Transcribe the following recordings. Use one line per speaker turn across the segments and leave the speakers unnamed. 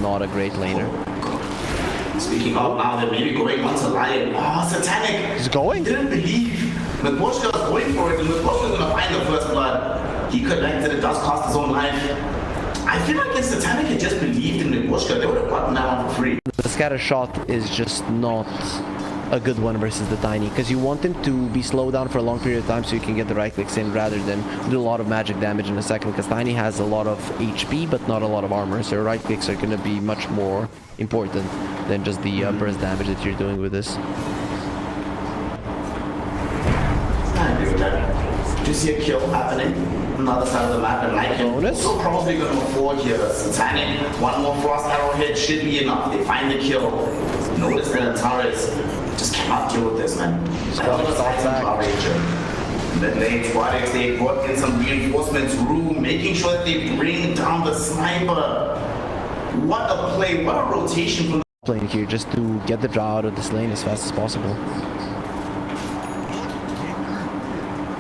not a great laner.
Speaking of now, they're maybe going onto Lion. Oh, Satanic!
He's going?
Didn't believe. Nebuchadnezzar was going for it, and Nebuchadnezzar was going to find the first blood. He connected, it does cost his own life. I feel like if Satanic had just believed in Nebuchadnezzar, they would have gotten that one for free.
The scatter shot is just not a good one versus the Tiny, because you want him to be slowed down for a long period of time so you can get the right clicks in rather than do a lot of magic damage in a second, because Tiny has a lot of HP but not a lot of armor, so right clicks are going to be much more important than just the burst damage that you're doing with this.
I agree with that. Do you see a kill happening on the other side of the map, and like him, also probably going to afford here. Satanic, one more frost arrow hit should be enough. They find the kill. Notice that Antares just cannot deal with this, man. Then late Squadix, they put in some reinforcements room, making sure that they bring down the sniper. What a play, what a rotation from the
playing here just to get the draw out of this lane as fast as possible.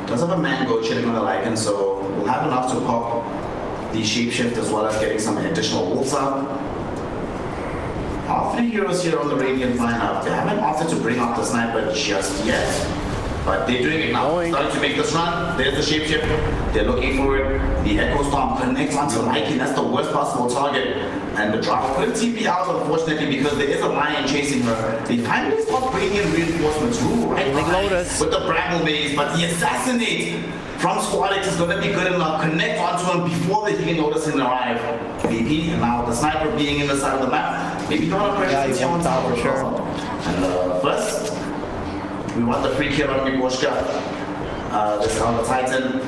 Does have a mango chilling on the Lycan, so we'll have enough to pop the shapeshift as well as getting some additional ults out. All three heroes here on the Radiant lineup. They haven't opted to bring up the sniper just yet, but they're doing it now. Starting to make this run. There's the shapeshift. They're looking for it. The Echo Storm connects onto Lycan. That's the worst possible target. And the drop couldn't TP out, unfortunately, because there is a lion chasing her. They finally start bringing in reinforcements. Ooh, right behind with the Bramble Maze, but the assassinate from Squadix is going to be good enough. Connect onto him before the healing notice can arrive. VP, and now the sniper being in the side of the map. Maybe don't have pressure on top for sure. And first, we want the free kill on Nebuchadnezzar. This on the Titan.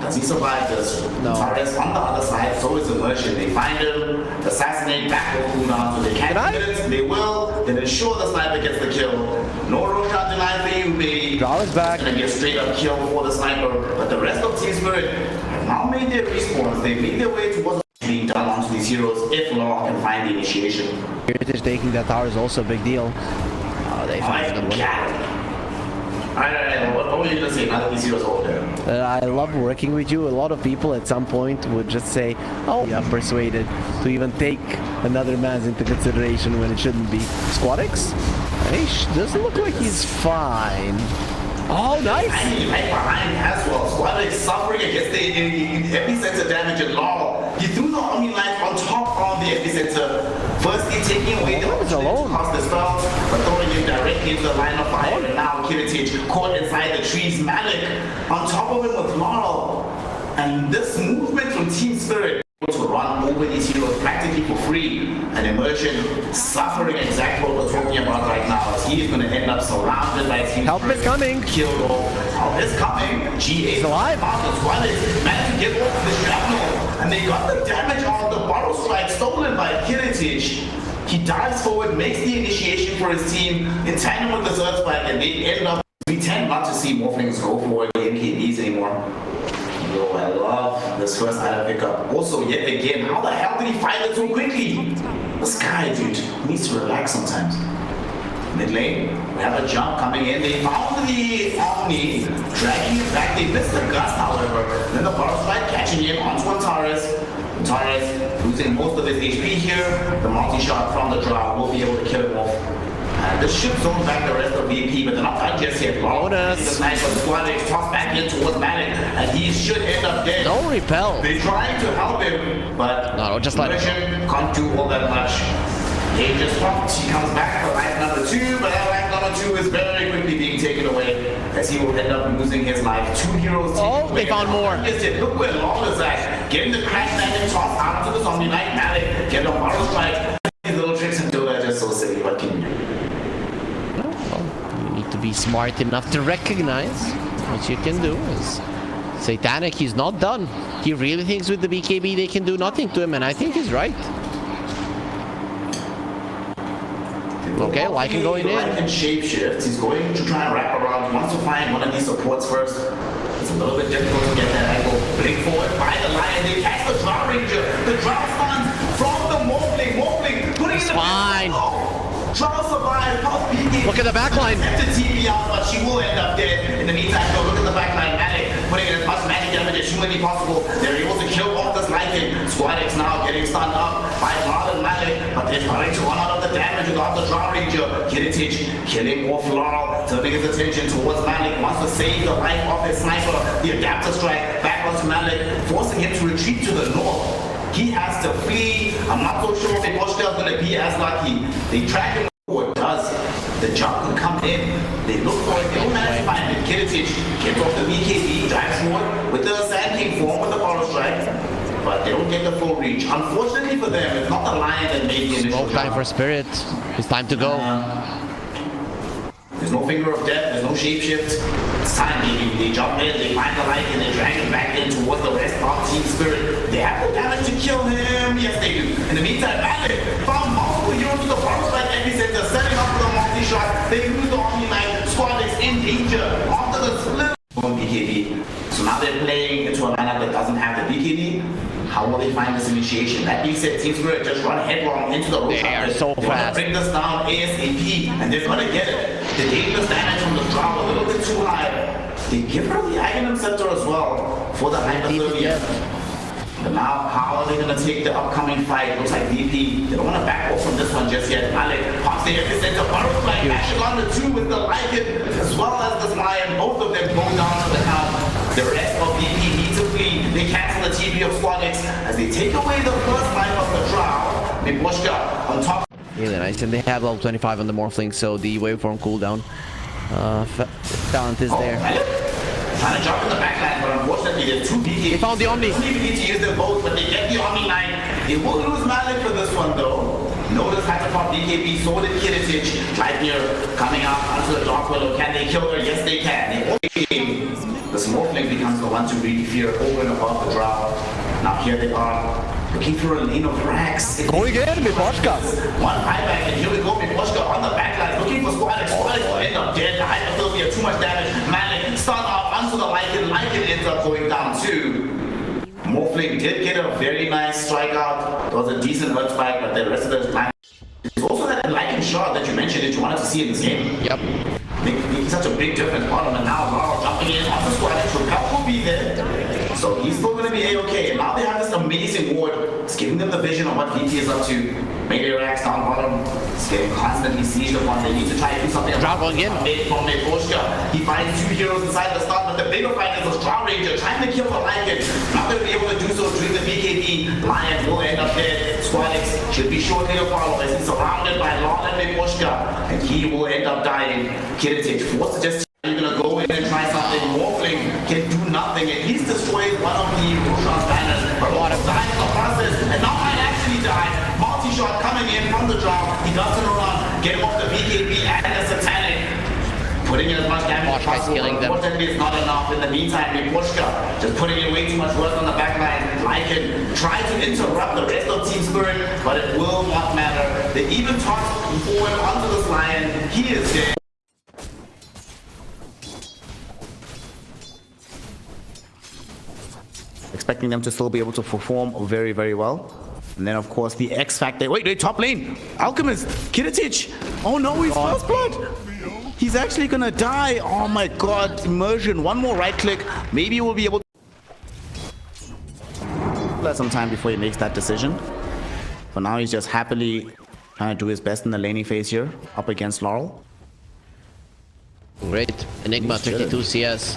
Does he survive this?
No.
Target's on the other side, so is Immersion. They find him, assassinate, back over cooldown, so they can't get it. They will, then ensure the sniper gets the kill. No Roshan denied for you, baby.
Draw is back.
It's gonna be a straight up kill for the sniper. But the rest of Team Spirit have now made their respawns. They made their way towards being done onto these heroes if Law can find the initiation.
Heritage taking that tower is also a big deal. They find the one.
Alright, what were you going to say now that these heroes are there?
I love working with you. A lot of people at some point would just say, oh, yeah, I'm persuaded to even take another man's into consideration when it shouldn't be. Squadix? He doesn't look like he's fine. Oh, nice!
I mean, right behind as well. Squadix suffering against the epicenter damage at Law. He threw the Omni Knight on top of the epicenter. Firstly, taking away the opportunity to cast the spells, but throwing him directly into the line of fire. And now Kiritich caught inside the trees. Malik on top of him with Laurel. And this movement from Team Spirit to run over these heroes practically for free. And Immersion suffering exactly what we're talking about right now, as he is going to end up surrounded by Team
Help
Spirit.
is coming.
Killed all. Help is coming. GA
is alive.
Managed to get off the shrapnel. And they got the damage on the Borrow Strike stolen by Kiritich. He dives forward, makes the initiation for his team in tandem with the Zerg Spike, and they end up. We tend not to see Morphlings go for the MKBs anymore. Yo, I love this first item pickup. Also, yet again, how the hell did he find it so quickly? This guy, dude, needs to relax sometimes. Mid lane, we have a jump coming in. They found the Omni, dragging it back. They missed the gust, however. Then the Borrow Strike catching in onto Antares. Antares losing most of his HP here. The multi-shot from the draw will be able to kill him off. This should zone back the rest of VP, but they're not done just yet.
Bonus.
The nice Squadix tossed back in towards Malik, and he should end up dead.
Don't repel.
They're trying to help him, but
no, just let him.
Can't do all that much. He just popped. He comes back for life number 2, but that life number 2 is very quickly being taken away, as he will end up losing his life. 2 heroes.
Oh, they found more.
Look where Law is at. Getting the crash landing tossed out to the zombie knight. Malik, get a Borrow Strike. These little tricks and do that just so silly. What can you do?
To be smart enough to recognize what you can do is Satanic. He's not done. He really thinks with the BKB they can do nothing to him, and I think he's right. Okay, Lycan going in.
Lycan shapeshifts. He's going to try and wrap around. He wants to find one of these supports first. It's a little bit difficult to get that angle. Blink forward by the Lion. They catch the Draw Ranger. The Draw stuns from the Morphling. Putting it in the
fine.
Draw survives.
Look at the backline.
To TP out, but she will end up dead. In the meantime, go look at the backline. Malik putting in as much magic damage as humanly possible. They're able to kill off this Lycan. Squadix now getting stunned up by Vlad and Malik. but they're trying to run out of the damage without the Drow Ranger. Kiritich killing off Laurel, turning his attention towards Malik, wants to save the life of his sniper. The adapter strike back onto Malik, forcing him to retreat to the north. He has to flee. I'm not so sure if Iboshka is going to be as lucky. They track him forward, does. The jump can come in. They look for it. They don't manage to find it. Kiritich gets off the BKB, drives forward with the Sand King form with the Power Strike. But they don't get the full reach. Unfortunately for them, it's not the Lion that made the initial
No time for Spirit. It's time to go.
There's no Finger of Death, there's no Shapeshift. It's time, baby. They jump in, they find the light, and they drag him back in towards the rest of Team Spirit. They have the damage to kill him. Yes, they do. In the meantime, Malik found multiple heroes to the Power Strike epicenter, setting up for the multi-shot. They lose the Omni Knight. Squad is in danger after the split on BKB. So now they're playing into a lineup that doesn't have the BKB. How will they find this initiation? That being said, Team Spirit just run headlong into the Roshan.
They are so
They want
fast.
to bring this down ASAP, and they're going to get it. The dangerous damage from the Drow a little bit too high. They give her the Aghanim Scepter as well for the hypothermia. But now, how are they going to take the upcoming fight? Looks like VP. They don't want to back off from this one just yet. Malik pops the epicenter, butterfly, matches on the two with the Lycan, as well as this Lion. Both of them go down to the count. The rest of VP need to flee. They cancel the TP of Squadix as they take away the first life of the Drow. Miboshka on top.
Really nice, and they have level 25 on the Morphling, so the waveform cooldown talent is there.
Trying to jump in the backline, but unfortunately there's two BKB.
They found the Omni.
They don't even need to use them both, but they get the Omni Knight. They will lose Malik for this one though. Notice had to pop BKB, so did Kiritich. Lightyear coming out onto the Dark Willow. Can they kill her? Yes, they can. The Morphling becomes the one to really fear over and above the Drow. Now here they are. Looking for a lane of racks.
Going in, Miboshka.
One buyback, and here we go. Miboshka on the backline, looking for Squadix. Squadix will end up dead. The hypothermia, too much damage. Malik stun up onto the Lycan. Lycan ends up going down too. Morphling did get a very nice strikeout. It was a decent hurt spike, but the rest of the line. There's also that Lycan shot that you mentioned that you wanted to see in this game.
Yep.
Making such a big difference. Bottom, and now Laurel jumping in on the Squadix. Help will be there. So he's still going to be A-okay. And now they have this amazing ward. It's giving them the vision of what VP is up to. Melee racks down bottom. It's getting constantly sieged upon. They need to try to do something about it. From Miboshka. He finds two heroes inside the start, but the bigger fight is the Drow Ranger trying to kill the Lycan. Not going to be able to do so during the BKB. Lion will end up dead. Squadix should be shortly to follow as he's surrounded by Laurel and Miboshka. And he will end up dying. Kiritich forced to just you're gonna go in and try something. Morphling can do nothing. At least destroys one of the Roshan's banners. But what a die in the process. And now might actually die. Multi-shot coming in from the Drow. He does turn around, get him off the BKB and the Satanic. Putting in as much damage as possible. Unfortunately, it's not enough. In the meantime, Miboshka just putting in way too much work on the backline. Lycan try to interrupt the rest of Team Spirit, but it will not matter. They even toss forward onto this Lion. He is dead. Expecting them to still be able to perform very, very well. And then, of course, the X Factor. Wait, top lane. Alchemist, Kiritich. Oh no, he's first blood. He's actually gonna die. Oh my god, immersion. One more right click. Maybe we'll be able to. Let some time before he makes that decision. For now, he's just happily trying to do his best in the laning phase here, up against Laurel.
Great. Enigma 32 CS.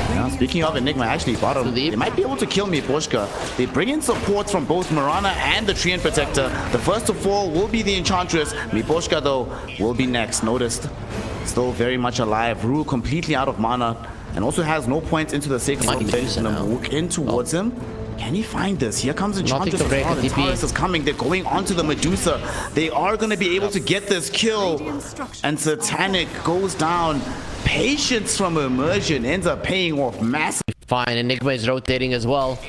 Yeah, speaking of Enigma, actually bottom, they might be able to kill Miboshka. They bring in supports from both Mirana and the Treant Protector. The first to fall will be the Enchantress. Miboshka, though, will be next. Noticed, still very much alive. Rue completely out of mana and also has no points into the sacred space. And walk in towards him. Can he find this? Here comes Enchantress. The Taurus is coming. They're going onto the Medusa. They are going to be able to get this kill. And Satanic goes down. Patience from Immersion ends up paying off massive.
Fine, Enigma is rotating as well.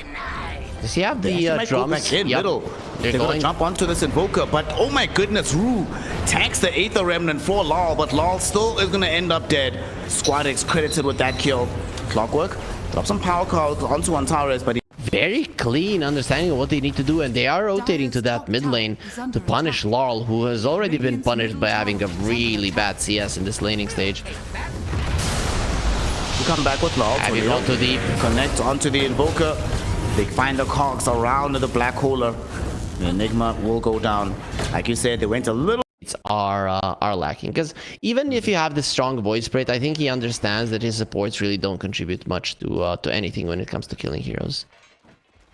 Does he have the drums?
They're going to jump onto this Invoker, but oh my goodness, Rue tanks the Aether Remnant for Laurel, but Laurel still is going to end up dead. Squadix credited with that kill. Clockwork, drop some power cards onto Antares, but
very clean understanding of what they need to do, and they are rotating to that mid lane to punish Laurel, who has already been punished by having a really bad CS in this laning stage.
You come back with Laurel,
too deep.
Connect onto the Invoker. They find the cogs around the Black Holer. The Enigma will go down.
Like you said, they went a little.
Are lacking, because even if you have this strong void spirit, I think he understands that his supports really don't contribute much to anything when it comes to killing heroes.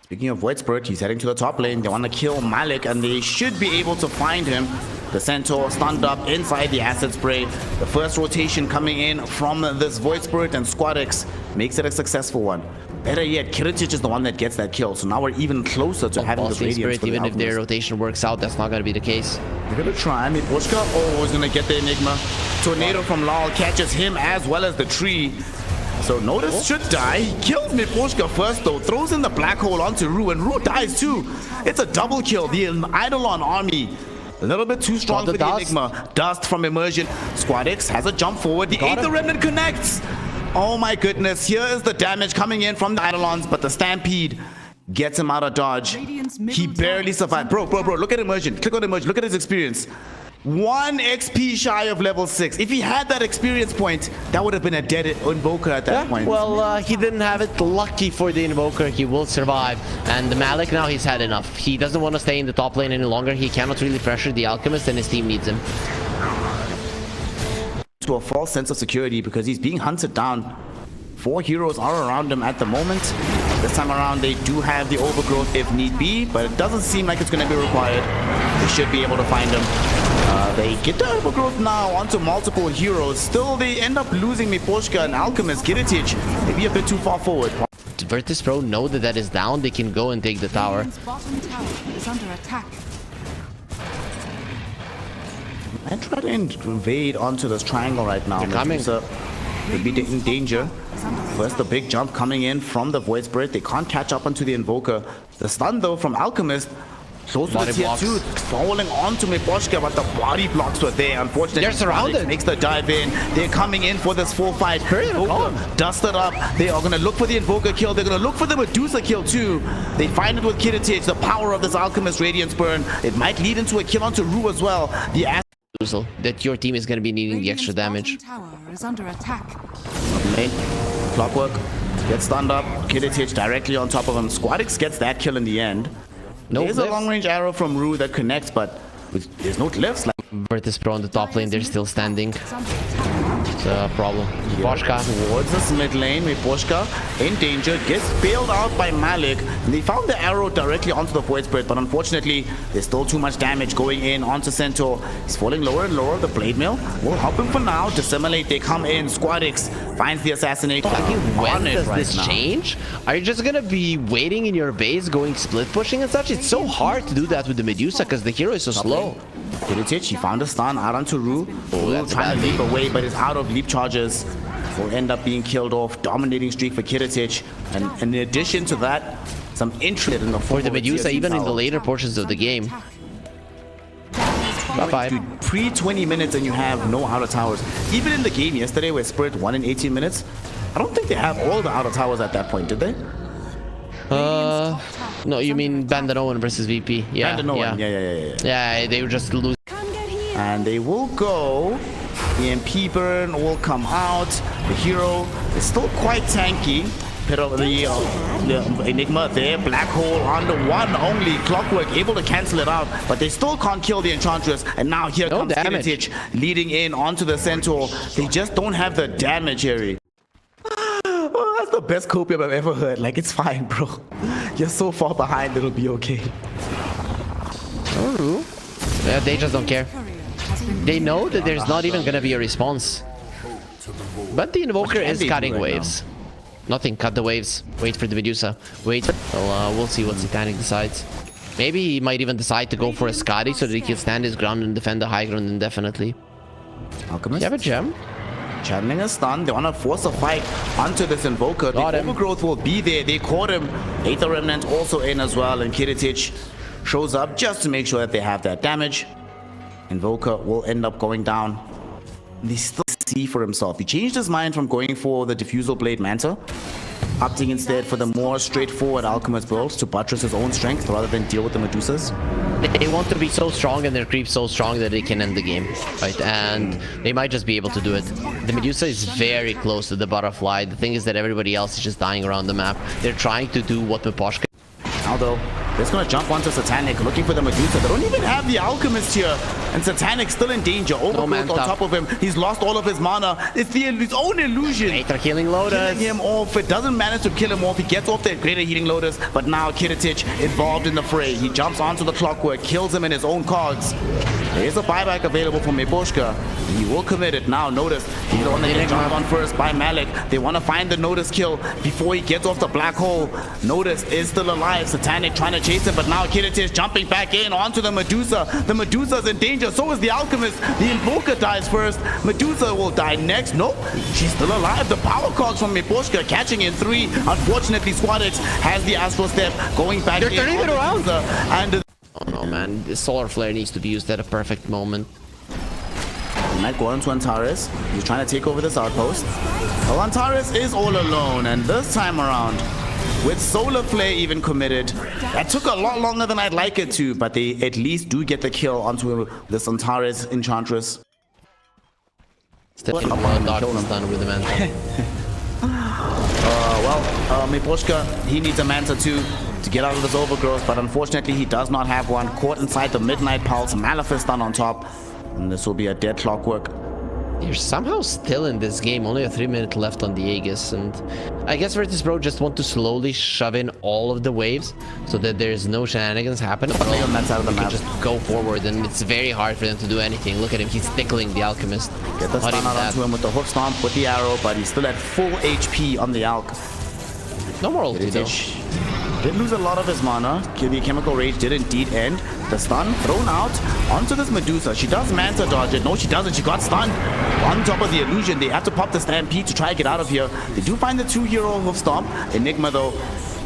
Speaking of Void Spirit, he's heading to the top lane. They want to kill Malik, and they should be able to find him. The Centaur stunned up inside the Acid Spray. The first rotation coming in from this Void Spirit, and Squadix makes it a successful one. Better yet, Kiritich is the one that gets that kill, so now we're even closer to having this Radiance
Spirit,
for the
even if their
Alchemist.
rotation works out, that's not going to be the case.
They're going to try. Miposhka, oh, he's going to get the Enigma. Tornado from Lal catches him as well as the tree. So Notice should die. He kills Miposhka first though, throws in the black hole onto Rue, and Rue dies too. It's a double kill. The Eidolon army, a little bit too strong for the Enigma. Dust from Immersion. Squadix has a jump forward. The Aether Remnant connects. Oh my goodness, here is the damage coming in from the Eidolons, but the Stampede gets him out of dodge. He barely survived. Bro, look at Immersion. Click on Immersion. Look at his experience. 1 XP shy of level 6. If he had that experience point, that would have been a dead Invoker at that point.
Well, he didn't have it. Lucky for the Invoker, he will survive. And the Malik, now he's had enough. He doesn't want to stay in the top lane any longer. He cannot really pressure the Alchemist, and his team needs him.
To a false sense of security because he's being hunted down. 4 heroes are around him at the moment. This time around, they do have the Overgrowth if need be, but it doesn't seem like it's going to be required. They should be able to find him. They get the Overgrowth now onto multiple heroes. Still, they end up losing Miposhka and Alchemist. Kiritich maybe a bit too far forward.
Virtus Pro know that that is down. They can go and take the tower.
Bottom tower is under attack.
And try to invade onto this triangle right now.
They're coming.
They'd be in danger. First, the big jump coming in from the Void Spirit. They can't catch up onto the Invoker. The stun, though, from Alchemist. Close to the tier 2, falling onto Miposhka, but the body blocks were there. Unfortunately,
they're surrounded.
Makes the dive in. They're coming in for this full fight. Invoker dusted up. They are going to look for the Invoker kill. They're going to look for the Medusa kill too. They find it with Kiritich. The power of this Alchemist Radiance Burn. It might lead into a kill onto Rue as well. The
that your team is going to be needing the extra damage.
Tower is under attack.
Clockwork gets stunned up. Kiritich directly on top of him. Squadix gets that kill in the end. There's a long-range arrow from Rue that connects, but there's no glyphs.
Virtus Pro on the top lane, they're still standing. It's a problem. Miposhka
towards this mid lane. Miposhka in danger, gets bailed out by Malik. And they found the arrow directly onto the Void Spirit, but unfortunately, there's still too much damage going in onto Centaur. He's falling lower and lower. The Blade Mill will help him for now. Dissimulate, they come in. Squadix finds the assassinate.
When does this change? Are you just gonna be waiting in your base, going split pushing and such? It's so hard to do that with the Medusa because the hero is so slow.
Kiritich, he found a stun out onto Rue.
Rue
trying to leap away, but is out of leap charges. Will end up being killed off. Dominating streak for Kiritich. And in addition to that, some interest in the
for the Medusa, even in the later portions of the game. Bye-bye.
Pre-20 minutes and you have no outer towers. Even in the game yesterday where Spirit won in 18 minutes, I don't think they have all the outer towers at that point, did they?
No, you mean Bandanoan versus VP? Yeah,
Bandanoan, yeah.
They would just lose.
And they will go. EMP burn will come out. The hero is still quite tanky. Bit of the Enigma there. Black hole on the one only. Clockwork able to cancel it out, but they still can't kill the Enchantress. And now here comes Kiritich leading in onto the Centaur. They just don't have the damage, Harry. Oh, that's the best copium I've ever heard. Like, it's fine, bro. You're so far behind, it'll be okay.
Oh, yeah, they just don't care. They know that there's not even gonna be a response. But the Invoker is cutting waves. Nothing, cut the waves. Wait for the Medusa. Wait. Well, we'll see what Satanic decides. Maybe he might even decide to go for a Skadi so that he can stand his ground and defend the high ground indefinitely.
Alchemist?
You have a gem?
Channeling a stun. They want to force a fight onto this Invoker. The Overgrowth will be there. They caught him. Aether Remnant also in as well. And Kiritich shows up just to make sure that they have that damage. Invoker will end up going down. They still see for himself. He changed his mind from going for the Diffusal Blade Manta, opting instead for the more straightforward Alchemist build to buttress his own strength rather than deal with the Medusas.
They want to be so strong and their creep so strong that they can end the game, right? And they might just be able to do it. The Medusa is very close to the Butterfly. The thing is that everybody else is just dying around the map. They're trying to do what Miposhka.
Now though, It's gonna jump onto Satanic, looking for the Medusa. They don't even have the Alchemist here. And Satanic still in danger. Overgrowth on top of him. He's lost all of his mana. It's his own illusion.
Greater Healing Lotus.
Killing him off. It doesn't manage to kill him off. He gets off the Greater Healing Lotus. But now Kiritich involved in the fray. He jumps onto the Clockwork, kills him in his own cogs. There is a buyback available for Miposhka. He will commit it now. Notice he's the one that gets jumped on first by Malik. They want to find the Notice kill before he gets off the black hole. Notice is still alive. Satanic trying to chase him, but now Kiritich jumping back in onto the Medusa. The Medusa's in danger. So is the Alchemist. The Invoker dies first. Medusa will die next. Nope, she's still alive. The power cogs from Miposhka catching in 3. Unfortunately, Squadix has the Astral Step going back.
They're turning it around.
And
oh no, man. The Solar Flare needs to be used at a perfect moment.
he might go into Antares. He's trying to take over this outpost. Well, Antares is all alone, and this time around, with Solar Flare even committed, that took a lot longer than I'd like it to, but they at least do get the kill onto this Antares Enchantress.
Still in one darkness done with the Manta.
Miposhka, he needs a Manta too to get out of this overgrowth, but unfortunately he does not have one. Caught inside the Midnight Pulse, Maleficent on top, and this will be a dead Clockwork.
You're somehow still in this game, only a 3-minute left on the Aegis, and I guess Virtus Pro just want to slowly shove in all of the waves so that there's no shenanigans happening.
That's out of the map.
Just go forward, and it's very hard for them to do anything. Look at him, he's tickling the Alchemist.
Get the stun out onto him with the hook stomp, with the arrow, but he's still at full HP on the Alch.
No more ulti though.
Did lose a lot of his mana. The Chemical Rage did indeed end. The stun thrown out onto this Medusa. She does Manta dodge it. No, she doesn't. She got stunned. On top of the illusion, they have to pop the Stampede to try and get out of here. They do find the 2-hero hoof stomp. Enigma, though,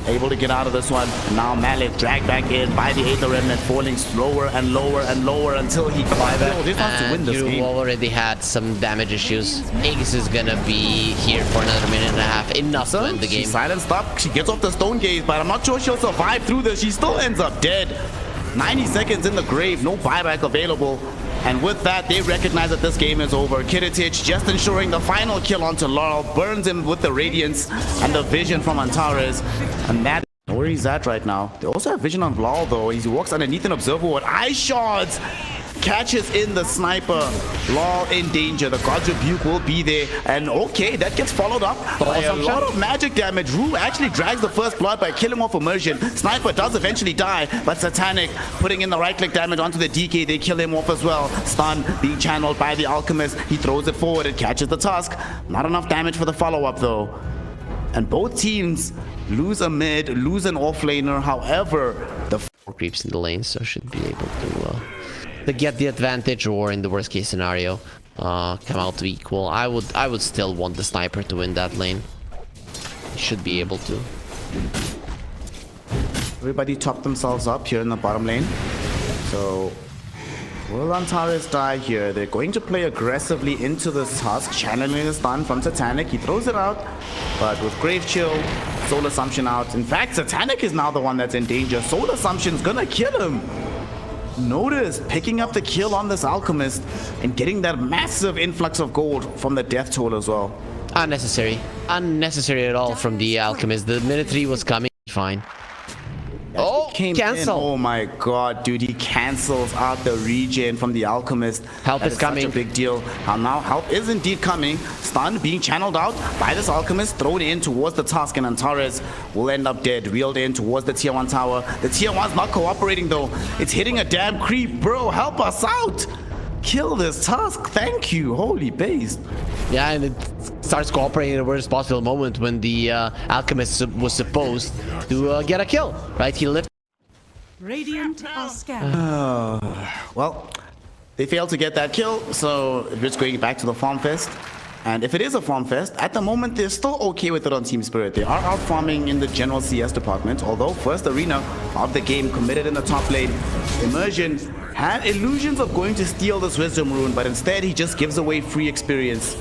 able to get out of this one. Now Malik dragged back in by the Aether Remnant, falling slower and lower and lower until he got this wants to win this
you
game.
already had some damage issues. Aegis is gonna be here for another minute and a half. Enough to end the game.
She silenced up. She gets off the Stone Gaze, but I'm not sure she'll survive through this. She still ends up dead. 90 seconds in the grave. No buyback available. And with that, they recognize that this game is over. Kiritich just ensuring the final kill onto Laurel, burns him with the Radiance and the Vision from Antares. And that is where he's at right now. They also have Vision on Laurel, though. He walks underneath an Observer with Ice Shards. Catches in the Sniper. Laurel in danger. The God's Rebuke will be there. And okay, that gets followed up by a lot of magic damage. Rue actually drags the first blood by killing off Immersion. Sniper does eventually die, but Satanic putting in the right-click damage onto the DK. They kill him off as well. Stun being channeled by the Alchemist. He throws it forward. It catches the Tusk. Not enough damage for the follow-up, though. And both teams lose a mid, lose an offlaner. However, the
creeps in the lane, so should be able to get the advantage, or in the worst case scenario, come out to equal. I would still want the Sniper to win that lane. He should be able to.
Everybody top themselves up here in the bottom lane. So will Antares die here? They're going to play aggressively into this Tusk, channeling the stun from Satanic. He throws it out, but with Grave Chill, Soul Assumption out. In fact, Satanic is now the one that's in danger. Soul Assumption's gonna kill him. Notice picking up the kill on this Alchemist and getting that massive influx of gold from the Death Toll as well.
Unnecessary. Unnecessary at all from the Alchemist. The minute 3 was coming. Fine. Oh, cancel.
Oh my god, dude, he cancels out the regen from the Alchemist.
Help is coming.
Such a big deal. Now help is indeed coming. Stun being channeled out by this Alchemist, thrown in towards the Tusk, and Antares will end up dead. Wheeled in towards the tier 1 tower. The tier 1's not cooperating though. It's hitting a damn creep. Bro, help us out. Kill this Tusk. Thank you. Holy base.
Yeah, and it starts cooperating at the worst possible moment when the Alchemist was supposed to get a kill, right? He lived.
Radiant are scanned.
Well, they failed to get that kill, so we're just going back to the Farm Fest. And if it is a Farm Fest, at the moment they're still okay with it on Team Spirit. They are out farming in the general CS department, although first arena of the game committed in the top lane. Immersion had illusions of going to steal this Wisdom Rune, but instead he just gives away free experience.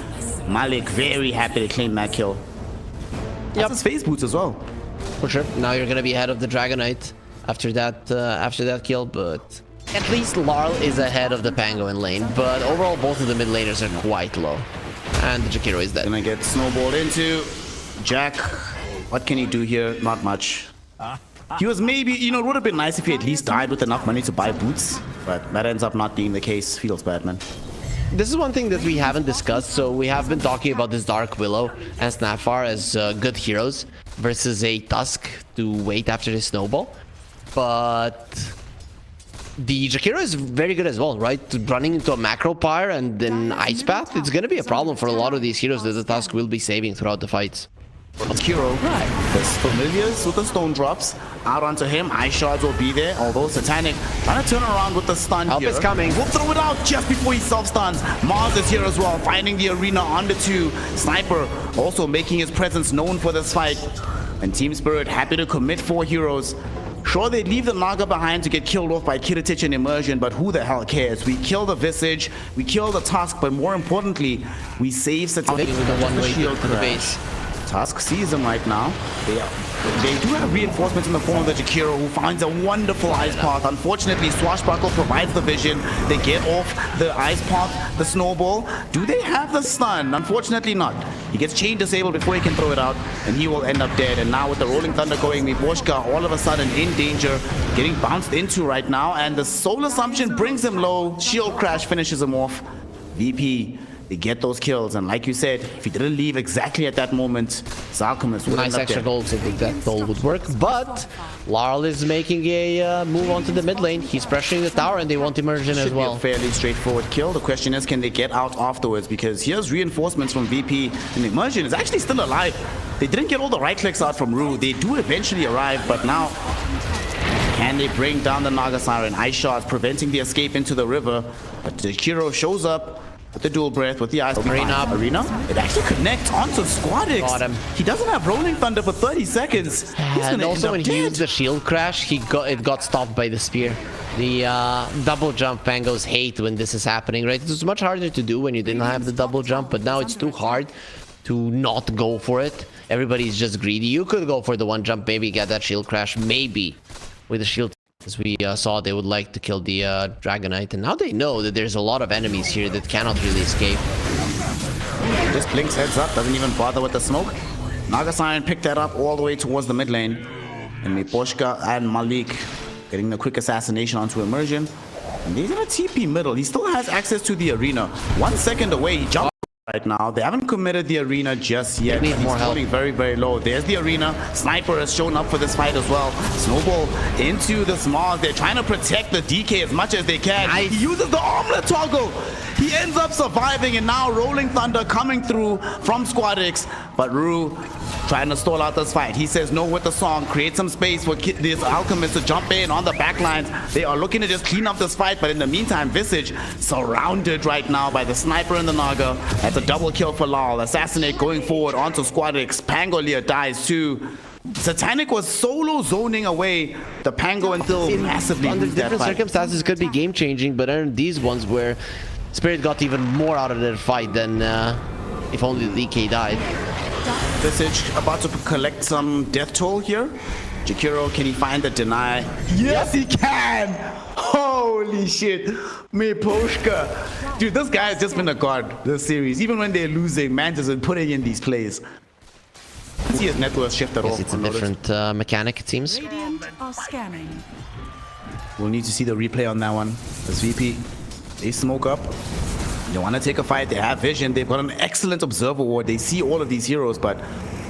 Malik very happy to claim that kill. That's his phase boots as well.
For sure. Now you're gonna be ahead of the Dragonite after that kill, but at least Larl is ahead of the Pango in lane. But overall, both of the mid laners are quite low, and the Jakiro is dead.
Gonna get snowballed into. Jack, what can he do here? Not much. He was maybe, you know, it would have been nice if he at least died with enough money to buy boots. But that ends up not being the case. Feels bad, man.
This is one thing that we haven't discussed. So we have been talking about this Dark Willow and Snapfire as good heroes versus a Tusk to wait after the snowball. But the Jakiro is very good as well, right? Running into a Macro Pyre and then Ice Path, it's going to be a problem for a lot of these heroes that the Tusk will be saving throughout the fights.
Kiro, there's familiars with the stone drops. Out onto him, Ice Shards will be there. Although Satanic trying to turn around with the stun
Help
here.
is coming.
We'll throw it out just before he self-stuns. Mars is here as well, finding the arena on the 2. Sniper also making his presence known for this fight. And Team Spirit happy to commit 4 heroes. Sure, they leave the Naga behind to get killed off by Kiritich and Immersion, but who the hell cares? We kill the Visage, we kill the Tusk, but more importantly, we save Satanic
With the one-way
shield
to the base.
Tusk sees him right now. They do have reinforcements in the form of the Jakiro, who finds a wonderful ice path. Unfortunately, Swashbuckle provides the vision. They get off the ice path, the snowball. Do they have the stun? Unfortunately not. He gets chain disabled before he can throw it out, and he will end up dead. And now with the Rolling Thunder going, Miboshka all of a sudden in danger, getting bounced into right now, and the Soul Assumption brings him low. Shield Crash finishes him off. VP, they get those kills, and like you said, if he didn't leave exactly at that moment, Alchemist would
Nice
end up
extra
dead.
gold, so I think that goal would work. But Larl is making a move onto the mid lane. He's pressuring the tower, and they want Immersion as
Should be
well.
a fairly straightforward kill. The question is, can they get out afterwards? Because here's reinforcements from VP, and Immersion is actually still alive. They didn't get all the right clicks out from Rue. They do eventually arrive, but now can they bring down the Naga Siren? Ice Shards preventing the escape into the river, but the Kiro shows up with the dual breath, with the ice arena. It actually connects onto Squadix.
Got him.
He doesn't have Rolling Thunder for 30 seconds. He's
And
gonna
also
end
when
up
he
dead.
used the shield crash, it got stopped by the spear. The double jump Pangos hate when this is happening, right? It's much harder to do when you didn't have the double jump, but now it's too hard to not go for it. Everybody's just greedy. You could go for the one jump, maybe get that shield crash, maybe with the shield. As we saw, they would like to kill the Dragonite, and now they know that there's a lot of enemies here that cannot really escape.
Just blinks heads up, doesn't even bother with the smoke. Naga Siren picked that up all the way towards the mid lane. And Miposhka and Malik getting the quick assassination onto Immersion. And he's gonna TP middle. He still has access to the arena. 1 second away, he jumped right now. They haven't committed the arena just yet.
They need more help.
He's very, very low. There's the arena. Sniper has shown up for this fight as well. Snowball into the Smog. They're trying to protect the DK as much as they can.
Nice.
He uses the armlet toggle. He ends up surviving, and now Rolling Thunder coming through from Squadix. But Rue trying to stall out this fight. He says no with the song. Create some space for this Alchemist to jump in on the backlines. They are looking to just clean up this fight, but in the meantime, Visage surrounded right now by the Sniper and the Naga. That's a double kill for Lal. Assassinate going forward onto Squadix. Pangolier dies too. Satanic was solo zoning away the Pango until massively
Under
lose that
different
fight.
circumstances, it could be game changing, but under these ones where Spirit got even more out of their fight than if only the DK died.
Visage about to collect some death toll here. Jakiro, can he find the deny? Yes, he can! Holy shit. Miposhka. Dude, this guy has just been a god this series. Even when they're losing, man has been putting in these plays. I see his net worth shift at all.
Yes, it's a different mechanic, it seems.
Radiant are scanning.
We'll need to see the replay on that one. This VP, they smoke up. They want to take a fight. They have vision. They've got an excellent observer ward. They see all of these heroes, but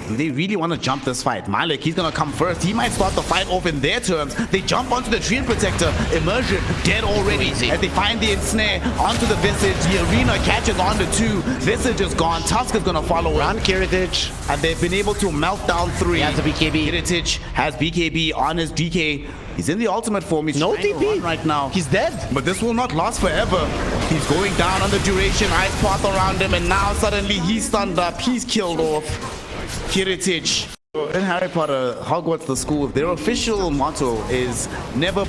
do they really want to jump this fight? Malik, he's going to come first. He might start the fight off in their terms. They jump onto the Dream Protector. Immersion, dead already.
Easy.
As they find the ensnare onto the Visage. The arena catches on the 2. Visage is gone. Tusk is going to follow
Run
it.
Kiritich.
And they've been able to melt down 3.
He has a BKB.
Kiritich has BKB on his DK. He's in the ultimate form. He's
No
trying to
TP
run right now.
He's dead.
But this will not last forever. He's going down on the duration. Ice path around him, and now suddenly he's stunned up. He's killed off. Kiritich. In Harry Potter, Hogwarts the school, their official motto is never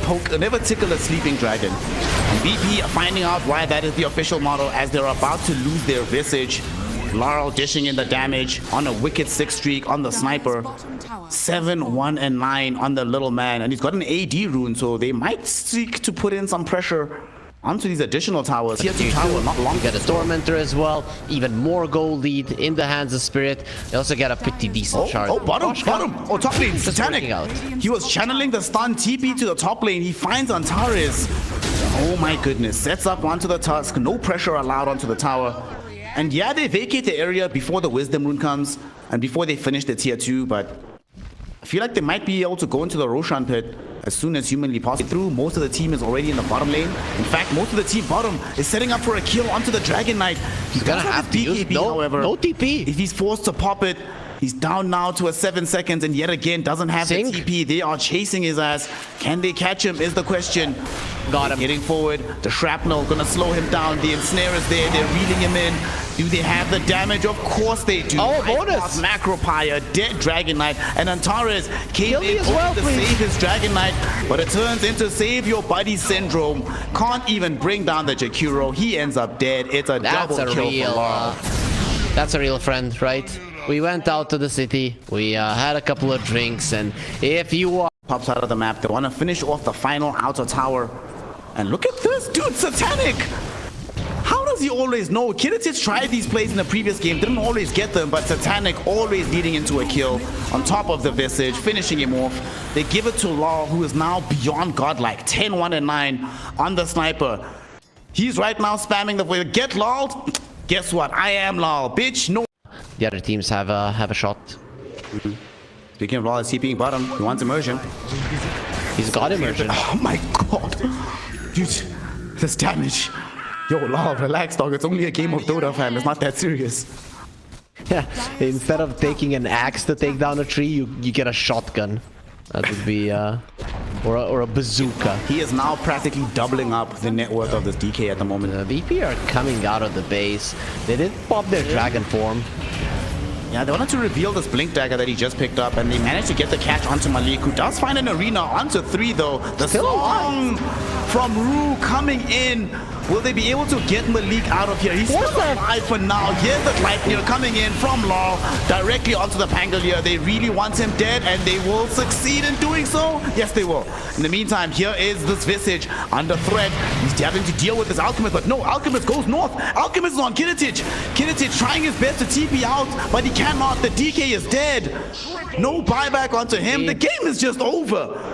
tickle a sleeping dragon. And BP are finding out why that is the official motto as they're about to lose their Visage. Laurel dishing in the damage on a wicked 6 streak on the Sniper. 7, 1, and 9 on the little man, and he's got an AD rune, so they might seek to put in some pressure onto these additional towers. Tier 2 tower, not long.
You get a Tormentor as well. Even more gold lead in the hands of Spirit. They also get a pretty decent shard.
Oh, bottom. Oh, top lane,
Just
Satanic.
working out.
He was channeling the stun TP to the top lane. He finds Antares. Oh my goodness. Sets up onto the Tusk. No pressure allowed onto the tower. And yeah, they vacate the area before the Wisdom Rune comes and before they finish the tier 2, but I feel like they might be able to go into the Roshan pit as soon as humanly possible. Most of the team is already in the bottom lane. In fact, most of the team bottom is setting up for a kill onto the Dragon Knight. He's
gonna have to use
however.
no TP.
If he's forced to pop it, he's down now to a 7 seconds and yet again doesn't have the TP. They are chasing his ass. Can they catch him is the question.
Got him.
Getting forward. The shrapnel gonna slow him down. The ensnare is there. They're reeling him in. Do they have the damage? Of course they do.
Oh, bonus!
Macropire, dead Dragon Knight, and Antares came in
as well,
to save his Dragon Knight, but it turns into save your buddy syndrome. Can't even bring down the Jakiro. He ends up dead. It's a double kill for Laurel.
That's a real friend, right? We went out to the city, we had a couple of drinks, and if you are...
Pops out of the map. They want to finish off the final outer tower. And look at this, dude, Satanic! How does he always know? Kiritich tried these plays in the previous game, didn't always get them, but Satanic always leading into a kill on top of the Visage, finishing him off. They give it to Law, who is now beyond godlike, 10, 1, and 9 on the sniper. He's right now spamming the way. Get Lol. Guess what? I am Lol, bitch. No.
The other teams have a shot.
Speaking of Lol, is TPing bottom. He wants immersion.
He's got immersion.
Oh my god. Dude, this damage. Yo, Lol, relax, dog. It's only a game of Dota, fam. It's not that serious.
Yeah, instead of taking an axe to take down a tree, you get a shotgun. That would be, or a bazooka.
He is now practically doubling up the net worth of this DK at the moment.
The VP are coming out of the base. They did pop their dragon form.
Yeah, they wanted to reveal this Blink Dagger that he just picked up, and they managed to get the catch onto Malik, who does find an arena onto 3, though. The song from Rue coming in. Will they be able to get Malik out of here? He's still alive for now. Here's the Lightning coming in from Law directly onto the Pangolier. They really want him dead, and they will succeed in doing so. Yes, they will. In the meantime, here is this Visage under threat. He's having to deal with this Alchemist, but no, Alchemist goes north. Alchemist is on Kiritich. Kiritich trying his best to TP out, but he cannot. The DK is dead. No buyback onto him. The game is just over.